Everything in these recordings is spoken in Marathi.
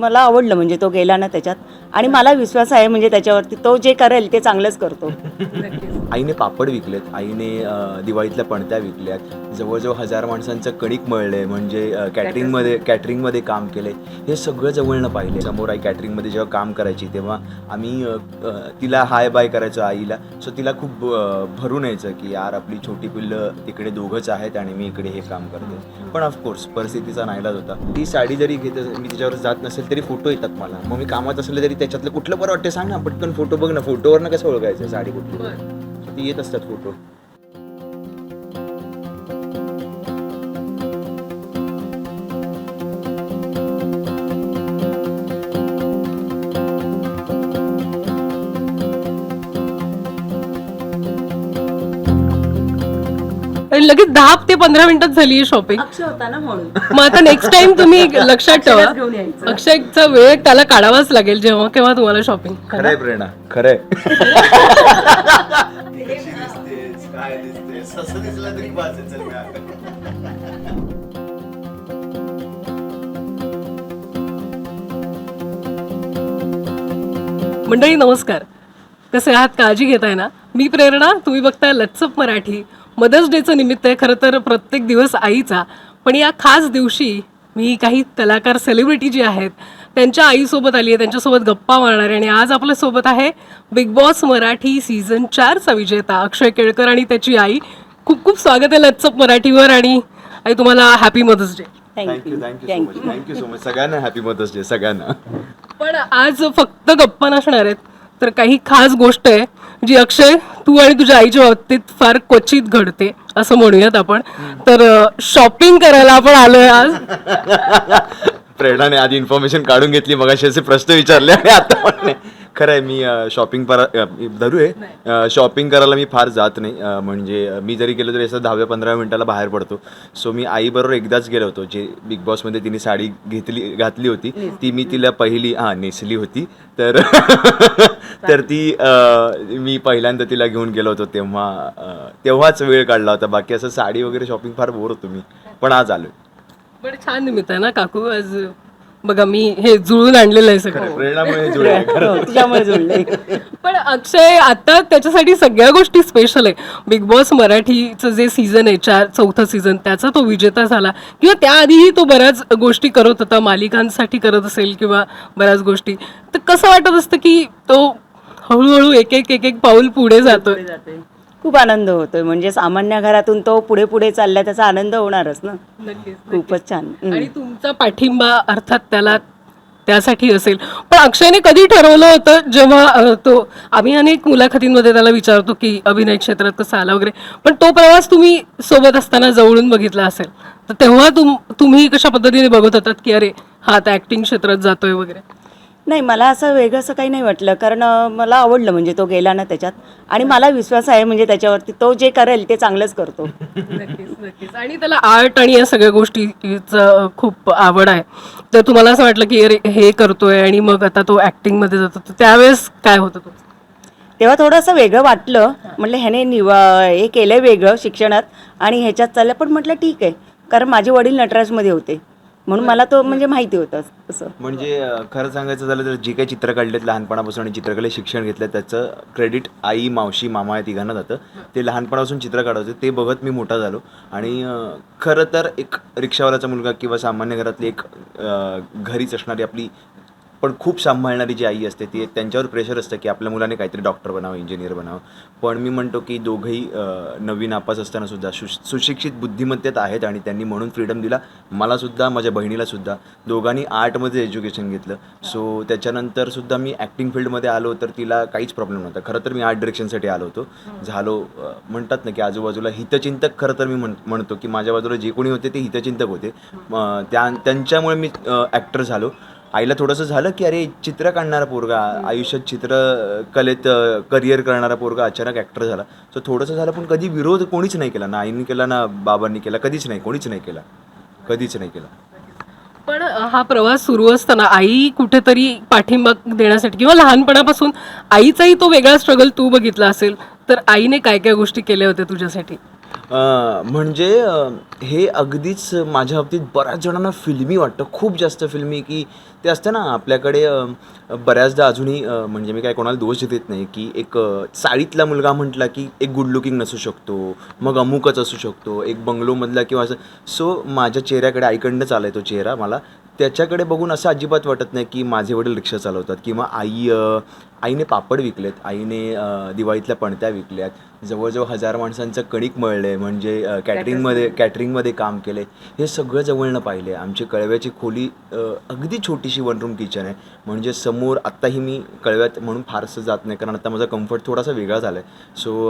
मला आवडलं म्हणजे तो गेला ना त्याच्यात आणि मला विश्वास आहे म्हणजे त्याच्यावरती तो जे करेल ते चांगलंच करतो. आईने पापड विकलेत, आईने दिवाळीतल्या पणत्या विकल्यात, जवळजवळ 1000 माणसांचं कणिक मळले, म्हणजे कॅटरिंगमध्ये काम केले. हे सगळं जवळनं पाहिले. समोर आई कॅटरिंगमध्ये जेव्हा काम करायची तेव्हा आम्ही तिला हाय बाय करायचो आईला. सो तिला खूप भरून यायचं की यार आपली छोटी पिल्लं तिकडे दोघंच आहेत आणि मी इकडे हे काम करते. पण ऑफकोर्स परिस्थितीचा नाईलाज होता. ती साडी जरी घेत मी तिच्यावर जात नसेल तरी फोटो येतात मला. मग मी कामात असले तरी त्याच्यातलं कुठलं बरं वाटतं सांग ना, पटकन फोटो बघ ना, फोटोवरनं कसं ओळखायचं साडी कुठली. ती येत असतात फोटो. आणि लगेच 10 ते 15 मिनिटात झाली शॉपिंग. अक्षय होता ना म्हणून. मग आता नेक्स्ट टाइम तुम्ही लक्षात ठेवा, घेऊन यायचं. अक्षयचा वेळ त्याला काढावाच लागेल जेव्हा केव्हा तुम्हाला शॉपिंग. खरंय प्रेरणा, खरंय. मंडळी नमस्कार, कसे आहात? काळजी घेताय ना? मी प्रेरणा, तुम्ही बघताय लच्चप मराठी. मदर्स डेचं निमित्त आहे खरं तर प्रत्येक दिवस आईचा, पण या खास दिवशी मी काही कलाकार सेलिब्रिटी जे आहेत त्यांच्या आईसोबत आली आहे, त्यांच्यासोबत गप्पा मारणार आहे. आणि आज आपल्यासोबत आहे बिग बॉस मराठी सीझन 4चा विजेता अक्षय केळकर आणि त्याची आई. खूप खूप स्वागत आहे लच्चप मराठीवर. आणि आई तुम्हाला happy Mother's Day. Thank you so much. सगळ्यांना हॅपी मदर्स डे सगळ्यांना. पण आज फक्त गप्पा नसणार आहेत, तर काही खास गोष्ट आहे जी अक्षय तू आणि तुझ्या आईच्या बाबतीत फार क्वचित घडते असं म्हणूयात आपण. तर शॉपिंग करायला आपण आलोय आज. प्रेरणाने आधी इन्फॉर्मेशन काढून घेतली, मगाशी असे प्रश्न विचारले आणि आता पण खरं आहे. मी शॉपिंग करायला मी फार जात नाही. म्हणजे मी जरी गेलो तरी असं 10-15 मिनिटाला बाहेर पडतो. सो मी आईबरोबर एकदाच गेलो होतो, जे बिग बॉसमध्ये तिने साडी घातली होती ती मी तिला पहिली नेसली होती. तर तर ती मी पहिल्यांदा तिला घेऊन गेलो होतो तेव्हाच वेळ काढला होता. बाकी असं साडी वगैरे शॉपिंग फार बोर होतो मी, पण आज आलोय. पण छान निमित्त आहे ना काकू. आज बघा मी हे जुळून आणलेलं आहे सगळं. प्रेरणामुळे जुळले. पण अक्षय आता त्याच्यासाठी सगळ्या गोष्टी स्पेशल आहे. बिग बॉस मराठीचं जे सीझन आहे, चौथं सीझन, त्याचा तो विजेता झाला. किंवा त्याआधीही तो बऱ्याच गोष्टी करत होता, मालिकांसाठी करत असेल किंवा बऱ्याच गोष्टी. तर कसं वाटत असतं की तो हळूहळू एक एक पाऊल पुढे जातोय? खूप आनंद होतोय. म्हणजे सामान्य घरातून तो पुढे पुढे चाललाय, त्याचा आनंद होणारच ना. खूपच छान. आणि तुमचा पाठिंबा अर्थात त्याला त्यासाठी असेल. पण अक्षयने कधी ठरवलं होतं, जेव्हा तो आम्ही अनेक मुलाखतींमध्ये त्याला विचारतो की अभिनय क्षेत्रात कसा आला वगैरे, पण तो प्रवास तुम्ही सोबत असताना जवळून बघितला असेल, तर तेव्हा तुम्ही कशा पद्धतीने बघत होतात की अरे हा आता ऍक्टिंग क्षेत्रात जातोय वगैरे? नाही, मला असं वेगळं असं काही नाही वाटलं, कारण मला आवडलं म्हणजे तो गेला ना त्याच्यात आणि मला विश्वास आहे म्हणजे त्याच्यावरती तो जे करेल ते चांगलंच करतो. नक्कीच. आणि त्याला आर्ट आणि या सगळ्या गोष्टीचं खूप आवड आहे. तर तुम्हाला असं वाटलं की अरे हे करतोय आणि मग आता तो ऍक्टिंगमध्ये जातो, तर त्यावेळेस काय होतं तो? तेव्हा थोडंसं वेगळं वाटलं. म्हटलं ह्याने हे केलं वेगळं शिक्षणात आणि ह्याच्यात चाललं, पण म्हटलं ठीक आहे, कारण माझे वडील नटराजमध्ये होते म्हणून मला तो म्हणजे माहिती होतं असं. म्हणजे खरं सांगायचं झालं तर जी काही चित्र काढलेत लहानपणापासून आणि चित्रकले शिक्षण घेतलं त्याचं क्रेडिट आई, मावशी, मामा या तिघांना जातं. ते लहानपणापासून चित्र काढायचे ते बघत मी मोठा झालो. आणि खरं तर एक रिक्षावाल्याचा मुलगा किंवा सामान्य घरातली एक घरीच असणारी आपली पण खूप सांभाळणारी जी आई असते ती त्यांच्यावर प्रेशर असतं की आपल्या मुलाने काहीतरी डॉक्टर बनावं, इंजिनियर बनावं. पण मी म्हणतो की दोघंही नवीन नापास असताना सुद्धा सुशिक्षित बुद्धिमत्तेत आहेत आणि त्यांनी म्हणून फ्रीडम दिला मलासुद्धा, माझ्या बहिणीलासुद्धा. दोघांनी आर्टमध्ये एज्युकेशन घेतलं. सो त्याच्यानंतर सुद्धा मी ॲक्टिंग फील्डमध्ये आलो तर तिला काहीच प्रॉब्लेम नव्हता. खरं तर मी आर्ट डिरेक्शनसाठी आलो होतो. म्हणतात ना की आजूबाजूला हितचिंतक. खरं तर मी म्हणतो की माझ्या बाजूला जे कोणी होते ते हितचिंतक होते. त्यांच्यामुळे मी ॲक्टर झालो. आईला थोडंसं झालं की अरे चित्र काढणारा पोरगा, आयुष्यात चित्रकलेत करिअर करणारा पोरगा अचानक ॲक्टर झाला. सो थोडंसं झालं, पण कधी विरोध कोणीच नाही केला. ना आईने केला, ना बाबांनी केला, कधीच नाही, कोणीच नाही केला, कधीच नाही केला. पण हा प्रवास सुरू असताना आई कुठेतरी पाठिंबा देण्यासाठी किंवा लहानपणापासून आईचाही तो वेगळा स्ट्रगल तू बघितला असेल, तर आईने काय काय गोष्टी केल्या होत्या तुझ्यासाठी? म्हणजे हे अगदीच माझ्या बाबतीत बऱ्याच जणांना फिल्मी वाटतं, खूप जास्त फिल्मी, की ते असतं ना आपल्याकडे बऱ्याचदा अजूनही म्हणजे मी काय कोणाला दोष देत नाही, की एक चाळीतला मुलगा म्हटला की एक गुड लुकिंग नसू शकतो, मग अमुकच असू शकतो, एक बंगलोमधला किंवा असं. सो माझ्या चेहऱ्याकडे आईकडनंच आला आहे तो चेहरा मला. त्याच्याकडे बघून असं अजिबात वाटत नाही की माझे वडील रिक्षा चालवतात किंवा आईने पापड विकलेत, आईने दिवाळीतल्या पणत्या विकल्यात, जवळजवळ 1000 माणसांचं कणिक मळलं आहे, म्हणजे कॅटरिंगमध्ये काम केलं आहे. हे सगळं जवळनं पाहिलं आहे. आमची कळव्याची खोली अगदी छोटीशी 1 रूम किचन आहे. म्हणजे समोर आत्ताही मी कळव्यात म्हणून फारसं जात नाही, कारण आता माझा कम्फर्ट थोडासा वेगळा झाला आहे. सो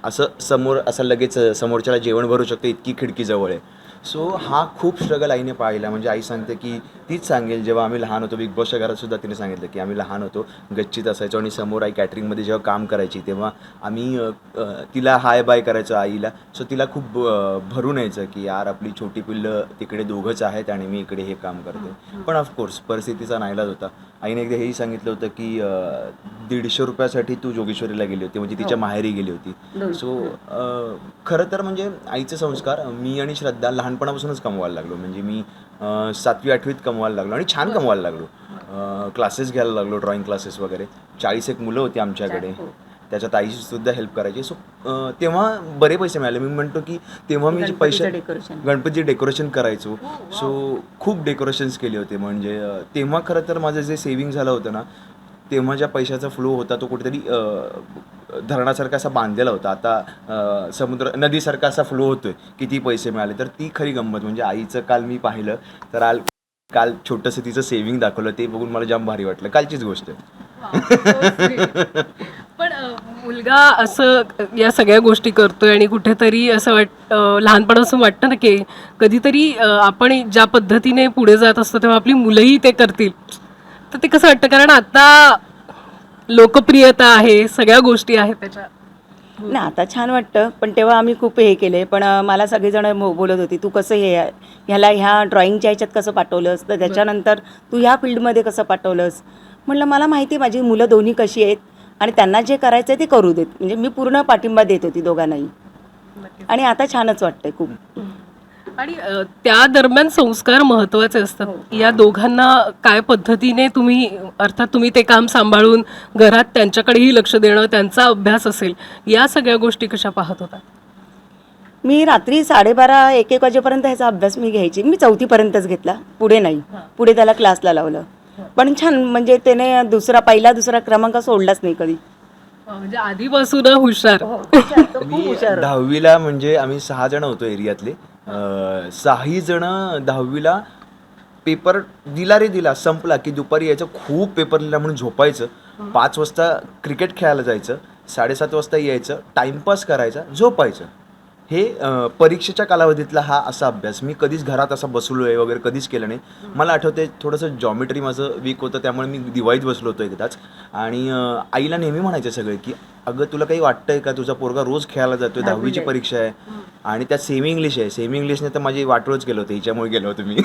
असं समोर असं लगेच समोरच्याला जेवण भरू शकते इतकी खिडकी जवळ आहे. सो हा खूप स्ट्रगल आईने पाहिला. म्हणजे आई सांगते की तीच सांगेल, जेव्हा आम्ही लहान होतो बिग बॉसच्या घरात सुद्धा तिने सांगितलं की आम्ही लहान होतो, गच्चीत असायचो आणि समोर आई कॅटरिंगमध्ये जेव्हा काम करायची तेव्हा आम्ही तिला हाय बाय करायचो आईला. सो तिला खूप भरून यायचं की यार आपली छोटी पिल्लं तिकडे दोघंच आहेत आणि मी इकडे हे काम करते. पण ऑफकोर्स परिस्थितीचा नाईलाज होता. आईने एकदा हेही सांगितलं होतं की 150 रुपयासाठी तू जोगेश्वरीला गेली होती, म्हणजे तिच्या माहेरी गेली होती. सो खरं तर म्हणजे आईचे संस्कार मी आणि श्रद्धा लहानपणापासूनच कमवायला लागलो. म्हणजे मी 7वी 8वीत कमवायला लागलो आणि छान कमवायला लागलो. क्लासेस घ्यायला लागलो, ड्रॉइंग क्लासेस वगैरे. 40 एक मुलं होती आमच्याकडे, त्याच्यात आईशी सुद्धा हेल्प करायची. सो तेव्हा बरे पैसे मिळाले. मी म्हणतो की तेव्हा मी पैसे गणपती डेकोरेशन करायचो. सो खूप डेकोरेशन्स केले होते. म्हणजे तेव्हा खरं तर माझं जे सेव्हिंग झालं होतं ना, तेव्हा ज्या पैशाचा फ्लो होता तो कुठेतरी धरणासारखा असा बांधलेला होता. आता नदीसारखा असा फ्लो होतोय, किती पैसे मिळाले. तर ती खरी गंमत. म्हणजे आईचं काल मी पाहिलं तर काल छोटंसं तिचं सेव्हिंग दाखवलं, ते बघून मला जाम भारी वाटलं. कालचीच गोष्ट आहे. पण मुलगा असं या सगळ्या गोष्टी करतोय आणि कुठेतरी असं लहानपणापासून वाटतं ना की कधीतरी आपण ज्या पद्धतीने पुढे जात असतो तेव्हा आपली मुलंही ते करतील. तर ते कसं वाटतं, कारण आता लोकप्रियता आहे, सगळ्या गोष्टी आहेत त्याच्या. ना आता छान वाटतं, पण तेव्हा आम्ही खूप हे केले. पण मला सगळेजण बोलत होती तू कसं ह्या ड्रॉइंगच्या ह्याच्यात कसं पाठवलंस, तर त्याच्यानंतर तू ह्या फील्डमध्ये कसं पाठवलंस. म्हटलं मला माहिती आहे माझी मुलं दोन्ही कशी आहेत आणि त्यांना जे करायचं आहे ते करू देत. म्हणजे मी पूर्ण पाठिंबा देत होती दोघांनाही आणि आता छानच वाटतंय खूप. आणि त्या दरम्यान संस्कार महत्त्वाचे असतात. या दोघांना काय पद्धतीने तुम्ही ते काम सांभाळून घरात त्यांच्याकडेही लक्ष देणं, त्यांचा अभ्यास असेल, या सगळ्या गोष्टी कशा पाहत होता? मी रात्री 12:30-1 वाजेपर्यंत ह्याचा अभ्यास मी घ्यायची. मी 4थीपर्यंतच घेतला, पुढे नाही. पुढे त्याला क्लासला लावलं. पण छान, म्हणजे त्याने पहिला दुसरा क्रमांक सोडलाच नाही कधी. म्हणजे आधीपासून हुशार. मी 10वीला म्हणजे आम्ही 6 जण होतो एरियातले. 6ही जण 10वीला पेपर दिला संपला की दुपारी यायचं, खूप पेपर लिहिला म्हणून झोपायचं. 5 वाजता क्रिकेट खेळायला जायचं, 7:30 वाजता यायचं, टाइमपास करायचा, झोपायचं. हे परीक्षेच्या कालावधीतला हा असा अभ्यास. मी कधीच घरात असा बसलो आहे वगैरे कधीच केलं नाही. मला आठवते थोडंसं जॉमेट्री माझं वीक होतं, त्यामुळे मी दिवाळीत बसलो होतो एकदाच. आणि आईला नेहमी म्हणायचे सगळे की अगं तुला काही वाटतंय का, तुझा पोरगा रोज खेळायला जातोय, 10वीची परीक्षा आहे आणि त्यात सेमी इंग्लिश आहे. सेमी इंग्लिशने तर माझी वाटोळच गेलं होतं, हिच्यामुळे गेलो होतो मी.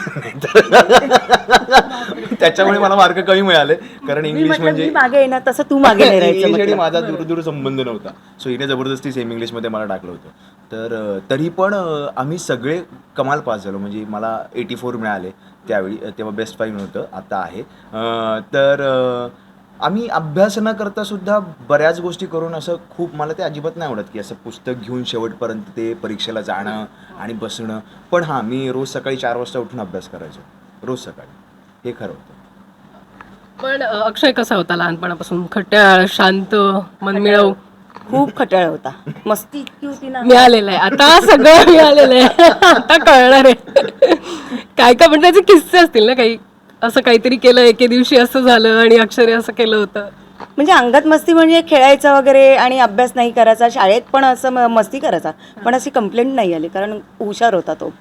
त्याच्यामुळे मला मार्क कमी मिळाले, कारण इंग्लिश म्हणजे मागे येणार तसं तू मागे नाही राहायचं. इंग्लिश आणि माझा दूर संबंध नव्हता. सो हिने जबरदस्ती सेमी इंग्लिशमध्ये मला टाकलं होतं. तर तरी पण आम्ही सगळे कमाल पास झालो. म्हणजे मला 84 मिळाले त्यावेळी, तेव्हा बेस्ट 5 होतं, आता आहे. तर आम्ही अभ्यास न करता सुद्धा बऱ्याच गोष्टी करून असं खूप, मला ते अजिबात नाही आवडत की असं पुस्तक घेऊन शेवटपर्यंत ते परीक्षेला जाणं आणि बसणं. पण हां, मी रोज सकाळी 4 वाजता उठून अभ्यास करायचो, रोज सकाळी. हे खरं होतं. पण अक्षय कसा होता लहानपणापासून? खट्याळ, शांत, मनमिळाऊ? खूप खटाळ होता. मस्ती इतकी होती ना. मिळालेलं आहे आता, सगळं मिळालेलं आहे. आता कळणार आहे काय काय. म्हणजे त्याचे किस्से असतील ना काही, असं काहीतरी केलं एके दिवशी असं झालं आणि अक्षरे असं केलं होतं. म्हणजे अंगात मस्ती म्हणजे खेळायचं वगैरे आणि अभ्यास नाही करायचा. शाळेत पण असं मस्ती करायचा, पण अशी कंप्लेंट नाही आली कारण हुशार होता तो.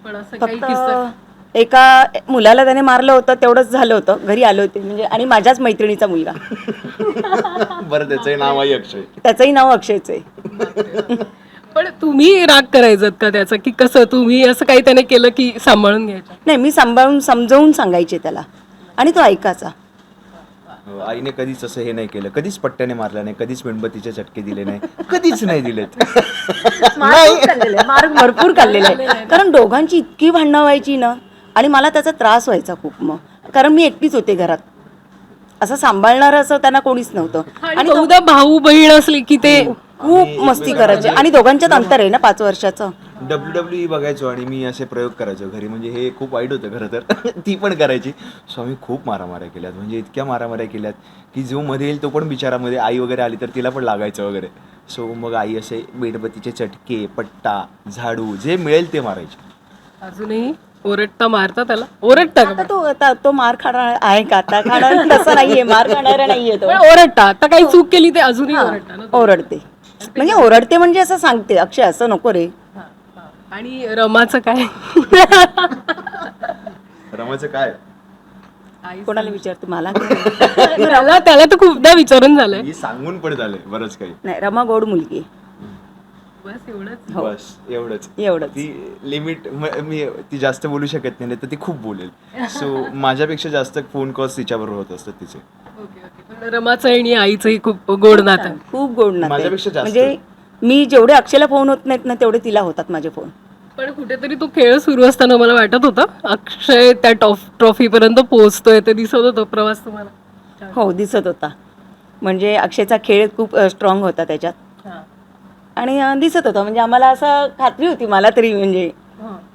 पण असं काही किस्सा? फक्त एका मुलाला त्याने मारलं होतं, तेवढंच झालं होतं. घरी आले होते म्हणजे, आणि माझ्याच मैत्रिणीचा मुलगा. बरं, त्याचंही नाव आहे अक्षय. त्याचंही नाव अक्षयच आहे. पण तुम्ही राग करायचं का त्याचा, की कसं तुम्ही असं काही त्याने केलं की सांभाळून घ्यायचं? नाही, मी समजावून सांगायचे त्याला आणि तो ऐकायचा. आईने कधीच असं हे नाही केलं, कधीच पट्ट्याने मारला नाही, कधीच मेणबत्तीचे चटके दिले नाही, कधीच नाही दिलेत. मार्क भरपूर खाल्लेला आहे, कारण दोघांची इतकी भांडणं व्हायची ना, आणि मला त्याचा त्रास व्हायचा खूप. मग कारण मी एकटीच होते घरात, असं सांभाळणारं असं त्यांना कोणीच नव्हतं. आणि बहुधा भाऊ बहीण असली की ते खूप मस्ती करायचे, आणि दोघांच्यात अंतर आहे ना 5 वर्षाचं. WWE बघायचो आणि मी असे प्रयोग करायचो घरी, म्हणजे हे खूप वाईट होतं खरं तर. ती पण करायची. सो आम्ही खूप मारामाऱ्या केल्यात, म्हणजे इतक्या मारामाऱ्या केल्यात की जो मध्ये येईल तो पण बिचारामध्ये, आई वगैरे आली तर तिला पण लागायचं वगैरे. सो मग आई असे मेणबत्तीचे चटके, पट्टा, झाडू जे मिळेल ते मारायचे. अजूनही ओरडता मारता त्याला, ओरडता का? तो मार खाणार आहे का आता? खाणार तसं नाहीये, मार खाणारा नाहीये तो. पण ओरडता, आता काही चूक केली ते अजूनही ओरडता ना? ओरडते, म्हणजे ओरडते म्हणजे असं सांगते, अक्षय असं नको रे. आणि रमाचं काय? रमाचं काय? कोणाला विचारते मला? त्याला तर खूपदा विचारून झालंय. मी सांगून पण झाले बरंच काही. नाही, रमा गोड मुलगी आहे. बस एवढंच. बस एवढंच. एवढंच. ती लिमिट, मी ती जास्त बोलू शकत नाही, तर ती खूप बोलेल. सो माझ्यापेक्षा जास्त फोन कॉल्स तिच्याबरोबर होत असतात तिचे. पण रमाचं आणि आईचंही खूप गोड नातं. खूप गोड नातं आहे. माझ्यापेक्षा जास्त. म्हणजे मी जेवढे अक्षयला फोन होत नाहीत ना, तेवढे तिला होतात माझे फोन. पण कुठेतरी तो खेळ सुरू असताना मला वाटत होतं अक्षय त्या ट्रॉफी पर्यंत पोहोचतोय, ते दिसत होतं प्रवास तुम्हाला. हो, दिसत होता. म्हणजे अक्षयचा खेळ खूप स्ट्रॉंग होता त्याच्यात, आणि दिसत होता. म्हणजे आम्हाला असं खात्री होती, मला तरी, म्हणजे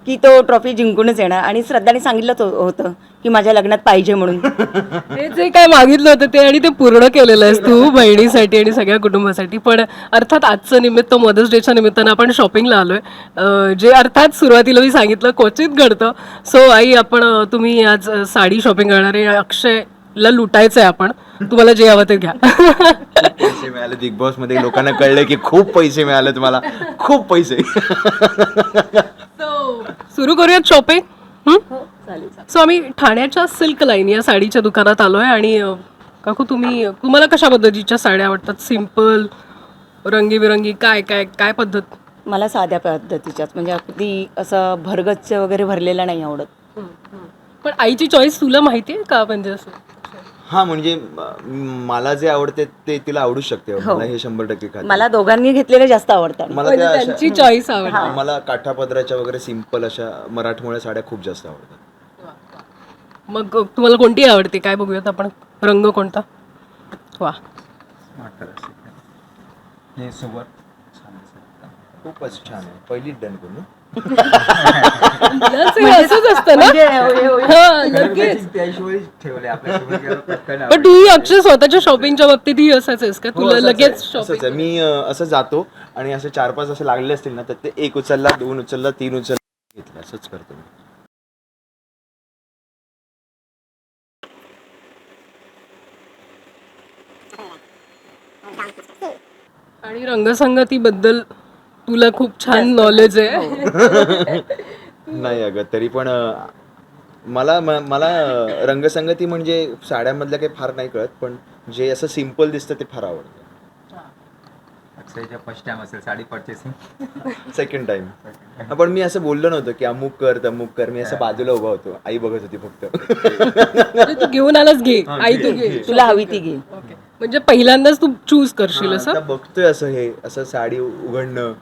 की तो ट्रॉफी जिंकूनच येणार. आणि श्रद्धाने सांगितलंच होतं की माझ्या लग्नात पाहिजे म्हणून. ते जे काय मागितलं होतं ते आणि ते पूर्ण केलेलं आहेस तू बहिणीसाठी आणि सगळ्या कुटुंबासाठी. पण अर्थात आजचं निमित्त मदर्स डेच्या निमित्तानं आपण शॉपिंगला आलोय, जे अर्थात सुरुवातीला मी सांगितलं क्वचित घडतं. सो आई, तुम्ही आज साडी शॉपिंग करणार आहे, अक्षयला लुटायचं आहे आपण, तुम्हाला जे हवं ते घ्या. पैसे मिळाले बिग बॉस मध्ये, लोकांना कळलं की खूप पैसे मिळाले तुम्हाला, खूप पैसे. सुरू करूयात शॉपिंग. सो आम्ही ठाण्याच्या सिल्क लाईन या साडीच्या दुकानात आलोय. आणि काकू, तुम्हाला कशा पद्धतीच्या साड्या आवडतात? सिम्पल, रंगीबिरंगी, काय काय काय पद्धत? मला साध्या पद्धतीच्याच, म्हणजे अगदी असं भरगच्च वगैरे भरलेला नाही आवडत. पण आईची चॉईस तुला माहिती आहे का? म्हणजे असं हा, म्हणजे मला जे आवडते ते तिला आवडू शकते. मला हे 100% खात्री. मला दोघांनी घेतलेले जास्त आवडतात. मला त्या अशा- त्यांची चॉईस आवडते. मला काठापदराच्या वगैरे सिंपल अशा मराठमोळ्या साड्या खूप जास्त आवडतात. मग तुम्हाला कोणती आवडते? काय बघूयात आपण, रंग कोणता? वा, हे सोबत खूपच छान आहे. पहिलीच डन करू. असंच असतं ना. हा, नक्कीच. त्याशिवाय ठेवले आपल्यासोबत पटकन. पण तूही अक्षय स्वतःच्या शॉपिंगच्या बाबतीत ही असंच आहेस का? हो, तुला असंच लगेच आहे, शॉपिंग? असंच आहे. मी असं जातो आणि असं 4-5 असे लागले असतील ना, तर ते 1 उचलला, 2 उचलला, 3 उचलला, घेतला, असंच करतो मी. आणि रंगसंगतीबद्दल तुला खूप छान नॉलेज आहे. नाही अगं, तरी पण मला रंगसंगती म्हणजे साड्यामधलं काही फार नाही कळत, पण जे असं सिम्पल दिसतं ते फार आवडतं. अक्षयच्या फर्स्ट टाइम असेल साडी परचेसिंग. Second time. पण मी असं बोललो नव्हतं की अमुक कर तमुक कर, मी असं बाजूला उभा होतो, आई बघत होती फक्त. म्हणजे तू घेऊन आलास, घे आई, तू घे, तुला हवी ती घे. ओके. म्हणजे पहिल्यांदाच तू चूज करशील असं? आता बघतोय असं हे असं साडी उघडणं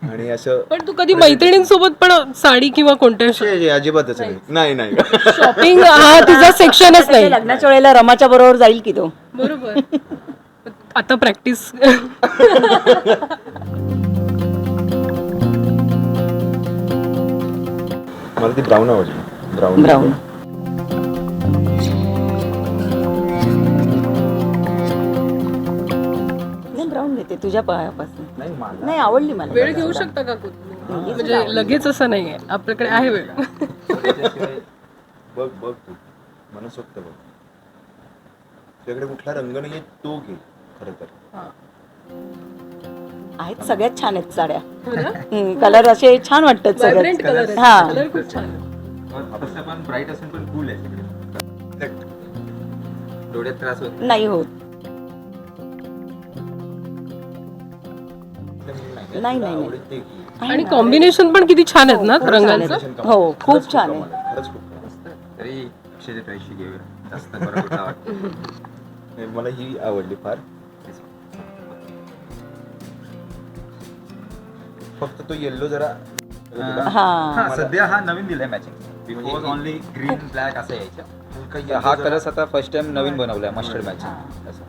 आणि असं. पण तू कधी मैत्रिणींसोबत पण साडी किंवा कोणत्या अजिबातच नाही. नाही. शॉपिंग हा तुझा सेक्शनच नाही? लग्नाच्या वेळेला रमाच्या बरोबर जाईल की तो. बरोबर. आता प्रॅक्टिस. मला ती ब्राऊन आवडली. ब्राऊन. ब्राऊन घेते तुझ्या पायापासून. नाही, मला नाही, आवडली मला. वेळ घेऊ शकता का म्हणजे लगेच असं नाहीये, आपल्याकडे आहे वेळ. बघ तू मनसोक्त बघ. तुझ्याकडे कुठला रंग नाहीये, तो घे. खरं तर आहेत, सगळ्यात छान आहेत साड्या. कलर असे छान वाटतात Vibrant color सगळ्यात. आहे. हा, Color खूप छान आहे. तसं पण ब्राईट असेल पण कूल आहे सगळे. डोळ्यात त्रास होत नाही होत. नाही. आवडते ते घे. आणि कॉम्बिनेशन पण किती छान आहेत ना रंगांचं. हो, खूप छान आहे. खरंच खूप छान आहे. तरी अक्षयच्या चॉईसशी घेऊया, जास्त बरं कुठला वाटतं. मला ही आवडली फार. फक्त तो येल्लो जरा हा हा सध्या हा नवीन दिलाय matching. Before only green black असं यायचं. हलका हा yellow जरा- कलर आता फर्स्ट टाइम नवीन बनवलाय मस्टर्ड मॅचिंग असं.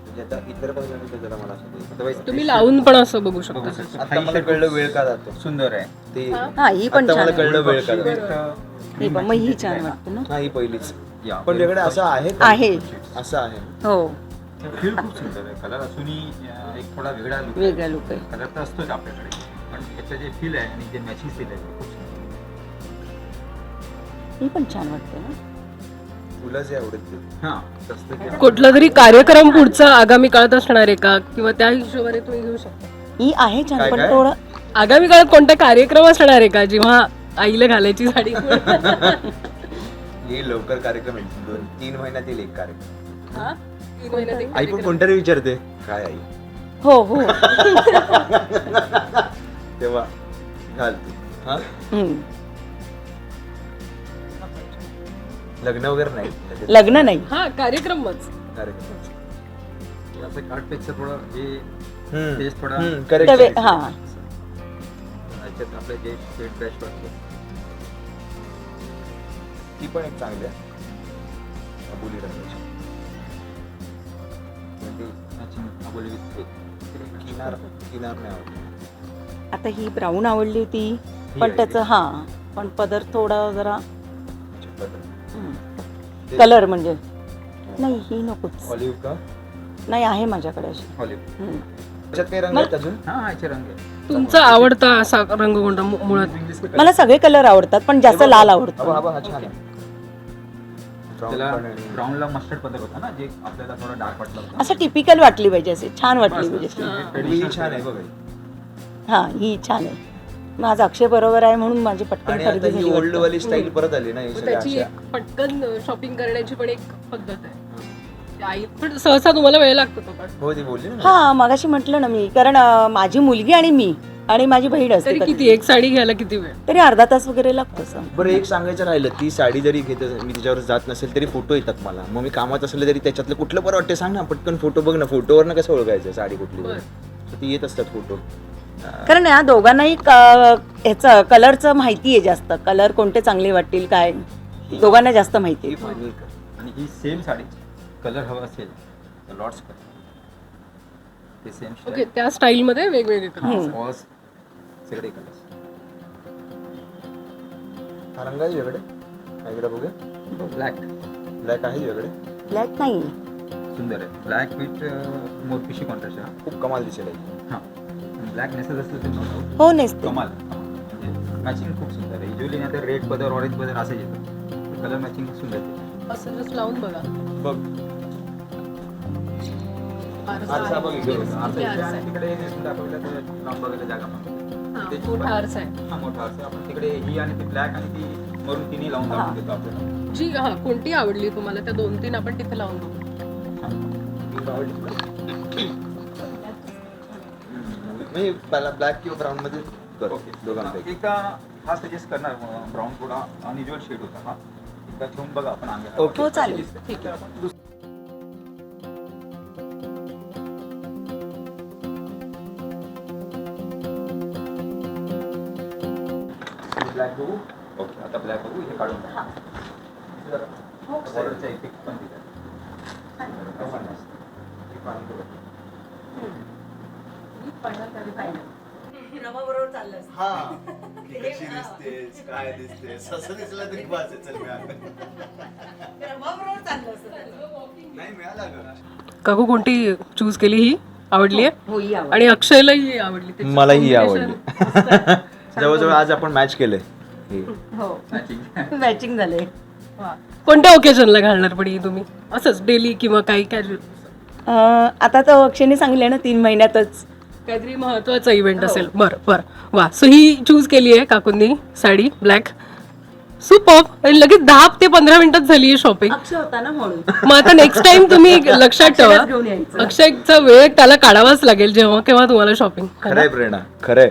म्हणजे आता इतर पाहिल्यानंतर जरा मला असं ते- तुम्ही लावून पण असं बघू शकता. बघू शकतो. आता मला कळलं वेळ का जातो सुंदर आहे. ते. हा ही पण आता छान मला आहे. कळलं वेळ का जातो. ही पण मग ही छान वाटते ना. हा ही पहिलीच. या, पण वेगळं असं आहे का? आहे. असं आहे. हो फील खूप सुंदर आहे. कलर असूनही एक थोडा वेगळा लुक. वेगळा लुक आहे. कलर तर असतोच आपल्याकडे, पण त्याचं जे फील आहे आणि जे मॅचिंग फील आहे ते खूप सुंदर ही पण छान वाटते ना. तुला जे आवडत ते. आहे. हा तसं ते कुठला तरी कार्यक्रम पुढचा आगामी काळात असणार आहे का, किंवा त्या हिशोबाने तुम्ही घेऊ शकता? ही आहे छान काय पण काय? थोडं आगामी काळात कोणता कार्यक्रम असणार आहे का जेव्हा आईला घालायची साडी? हे लवकर कार्यक्रम येईल. 2-3 महिन्यात येईल एक कार्यक्रम. हा? 3 महिन्यात एक आई पण कोणतरी विचारते काय आई हो हो तेव्हा घालते. हा हम्म. लग्न वगैरे नाही त्याच्यात लग्न नाही. हा कार्यक्रमच. कार्यक्रम. असं कार्डपेक्षा थोडं हे हम्म. तेच थोडा हम्म, correct, तवे- correct. हा याच्यात आपले जे शेड बेस्ट वाटतो ती पण एक चांगली आहे. अबोली रंगाची. मॅचिंग अबोली विथ किनार किनार नाही आवडली. आता ही ब्राऊन आवडली होती पण आहे त्याचं हा पण पदर थोडा जरा अच्छा, बरं. ते- कलर म्हणजे नाही ही नकोच. ऑलिव्ह का नाही आहे माझ्याकडे अशी. ऑलिव्ह. हम्म. त्याच्यात काही रंग आहेत अजून हा याचे रंग आहे. तुमचा आवडता असा रंग कोणता मुळात? मला सगळे कलर आवडतात पण जास्त लाल आवडतो. हा छान आहे. Brown त्याला पण आहे. ब्राऊनला मस्टर्ड पदर होता ना, जे आपल्याला थोडा डार्क वाटला होता. असं टिपिकल वाटली पाहिजे असे छान वाटली पाहिजे. ही छान आहे बघा. हा ही छान आहे. माझा अक्षय बरोबर आहे म्हणून माझी पटकन आणि आता खरेदी ही झाली ओल्ड वाटतं. वाली स्टाईल परत आली ना, ही मग सगळ्या त्याची अशा. एक पटकन शॉपिंग करण्याची पण एक पद्धत आहे. आई पण सहसा तुम्हाला वेळ लागतो तो पण. हो ती बोलली ना. हा मगाशी म्हटलं ना मी कारण माझी मुलगी आणि मी आणि माझी बहीण असते तरी कधी. किती एक साडी घ्यायला किती वेळ? तरी अर्धा तास वगैरे लागतो असं. बरं एक सांगायचं राहिलं, ती साडी जरी घेत मी तिच्यावर जात नसेल तरी फोटो येतात मला. मग मी कामात असले तरी त्याच्यातलं कुठलं बरं वाटते सांग ना, पटकन फोटो बघ ना. फोटोवरनं कसं ओळखायचं साडी कुठली बरं. तर ती येत असतात फोटो. कारण या दोघांनाही ह्याचं कलरचं माहिती आहे जास्त. कलर कोणते चांगले वाटतील काय दोघांना जास्त माहिती ही आहे. फायनल आणि ही सेम साडी कलर हवा असेल तर लॉट्स कर ते सेम ओके, त्या स्टाईलमध्ये वेगवेगळे कलर. ऑल्स सगळे कलर्स. हा रंग आहे तुझ्याकडे काय इकडे बघूया. ब्लॅक ब्लॅक आहे तुझ्याकडे. ब्लॅक नाही सुंदर आहे. ब्लॅक विथ मोरपिशी कॉन्ट्रास्ट आहे. खूप कमाल दिसेल आहे. हां ब्लॅक नेसत असेल तर नो डाऊट हो नेसते. कमाल. म्हणजे मॅचिंग खूप सुंदर आहे. युजली नाही तर रेड पदर ऑरेंज पदर असं येतं. कलर मॅचिंग सुंदर आहे. असं जस्ट लावून बघा. बघ आरसा आरसा आहे. बघ इकडे. इथे आरसा आरसा आहे. तिकडे नेसून दाखवलं तर लावून बघायला जागा पण. हा, मोठा आरसा आहे. हा मोठा आरसा. आपण तिकडे ही आणि ती ब्लॅक आणि ती मरून तिन्ही लावून दाखवून देतो आपल्याला. जी हा कोणती आवडली तुम्हाला त्या 2-3 आपण तिथे लावून बघू. मी पहिला ब्लॅक किंवा ब्राऊन मध्ये कर ओके दोघांपैकी. एकदा हा सजेस्ट करणार ब्राऊन थोडा अनयुज्युअल शेड होता हा. एकदा ठेवून बघा आपण अंगाला. ओके. हो, चालेल. ठीक आहे. ब्लॅक बघू. ओके आता ब्लॅक बघू. हे काढून टाका. बॉर्डरचा इफेक्ट पण दिला. हा ती कशी दिसतेस काय दिसतेस असं दिसलं तरी बस आहे. चल नाही मिळाला ग. काकू कोणती चूज केली? ही आवडली आहे हो ही आवडली. आणि अक्षयलाही ही आवडली. त्याची मला ही combination मस्त आहे. जवळजवळ आज आपण मॅच केलंय. हे. हो मॅचिंग. मॅचिंग झाले. वा. कोणत्या ओकेजनला घालणार पण ही तुम्ही? असंच डेली किंवा काही कॅज्युअल? आता तर अक्षयने सांगले ना 3 महिन्यातच. काहीतरी महत्वाचा इव्हेंट असेल. बरं बरं. वा. सो ही चूज केली आहे काकूंनी साडी ब्लॅक. सुपर. आणि लगेच 10 ते 15 मिनिटात झाली शॉपिंग. अक्षय होता ना म्हणून. मग आता नेक्स्ट टाइम तुम्ही लक्षात ठेवा, अक्षयलाच घेऊन यायचं. अक्षयचा वेळ त्याला काढावाच लागेल जेव्हा केव्हा तुम्हाला शॉपिंग. खरंय प्रेरणा, खरंय.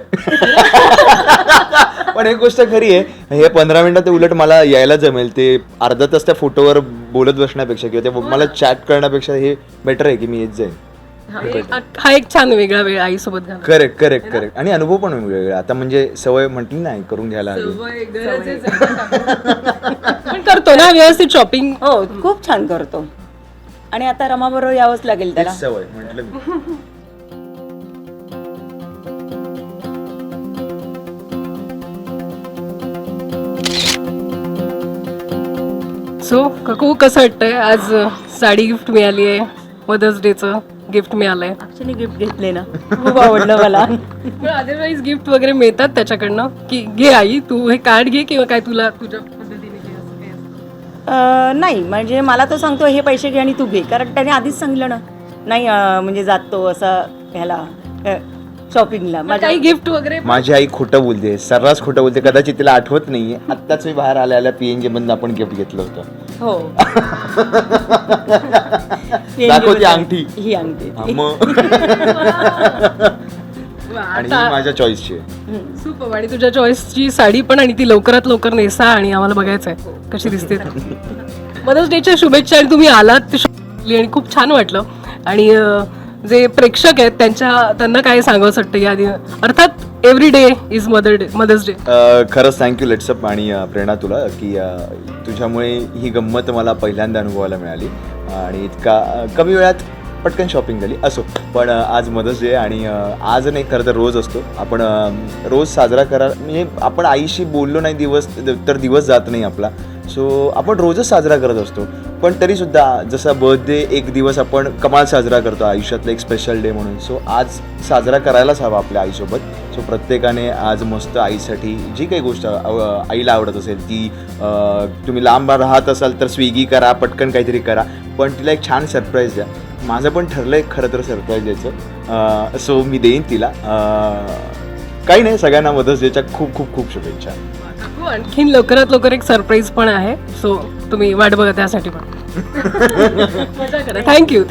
पण एक गोष्ट खरी आहे, हे 15 मिनिटात उलट मला यायला जमेल. ते अर्धा तास त्या फोटोवर बोलत बसण्यापेक्षा किंवा ते मला चॅट करण्यापेक्षा हे बेटर आहे की मी येत जाईल. हा एक छान वेगळा वेळ आईसोबत घालवा. Correct correct correct. आणि अनुभव पण वेगवेगळा. आता म्हणजे सवय म्हटली नाही करून घ्यायला हवी. पण करतो ना व्यवस्थित शॉपिंग. हो, खूप छान करतो. आणि आता रमाबरोबर यावंच लागेल त्याला. तेच सवय म्हटलं मी. सो काकू कसं वाटतंय, आज साडी गिफ्ट मिळाली आहे, मदर्स डेचं गिफ्ट मिळालंय. अक्षयने गिफ्ट घेतले ना, खूप आवडलं मला. पण अदरवाईज गिफ्ट वगैरे मिळतात त्याच्याकडनं की घे आई तू हे कार्ड घे किंवा काय तुला तुझ्या पद्धतीने घे असं काही असतं? नाही, म्हणजे मला तो सांगतो हे पैसे घे आणि तू घे, कारण त्याने आधीच सांगितलं ना. नाही म्हणजे जातो असा ह्याला शॉपिंगला. मग काही गिफ्ट वगैरे माझी आई खोटं बोलते, सर्रास खोटं बोलते. कदाचित तिला आठवत नाहीये. आत्ताच मी बाहेर आल्या PNG मधून आपण गिफ्ट घेतलं होतं. हो. दाखवते अंगठी. ही अंगठी. हा, मग. आणि ही माझ्या चॉईसची आहे. सुपर. आणि तुझ्या चॉईसची साडी पण, आणि ती लवकरात लवकर नेसा आणि आम्हाला बघायचंय कशी दिसते. मदर्स डेच्या शुभेच्छा. आणि तुम्ही आलात आणि खूप छान वाटलं. आणि जे प्रेक्षक आहेत त्यांना काय सांगावं वाटतं या अर्थात every day is Mother's Day. खरंच थँक्यू लेट्सअप. आणि प्रेरणा तुला की तुझ्यामुळे ही गंमत मला पहिल्यांदा अनुभवायला मिळाली. आणि इतका कमी वेळात पटकन शॉपिंग झाली. असो, पण आज मदर्स डे आणि आज नाही, खरं तर रोज असतो. आपण रोज साजरा करा. म्हणजे आपण आईशी बोललो नाही दिवस तर दिवस जात नाही आपला. सो आपण रोजच साजरा करत असतो. पण तरीसुद्धा जसा बर्थडे एक दिवस आपण कमाल साजरा करतो, आयुष्यातला एक स्पेशल डे म्हणून. सो आज साजरा करायलाच हवा आपल्या आईसोबत. सो प्रत्येकाने आज मस्त आईसाठी जी काही गोष्ट आईला आवडत असेल ती, तुम्ही लांब राहत असाल तर स्विगी करा, पटकन काहीतरी करा, पण तिला एक छान सरप्राईज द्या. माझं पण ठरलं आहे खरं तर सरप्राईज द्यायचं. सो मी देईन तिला. काही नाही, सगळ्यांना मदर्स डेच्या खूप खूप खूप शुभेच्छा. आणखीन लवकरात लवकर एक सरप्राईज पण आहे. सो तुम्ही वाट बघा त्यासाठी पण. मजा करा. थँक्यू.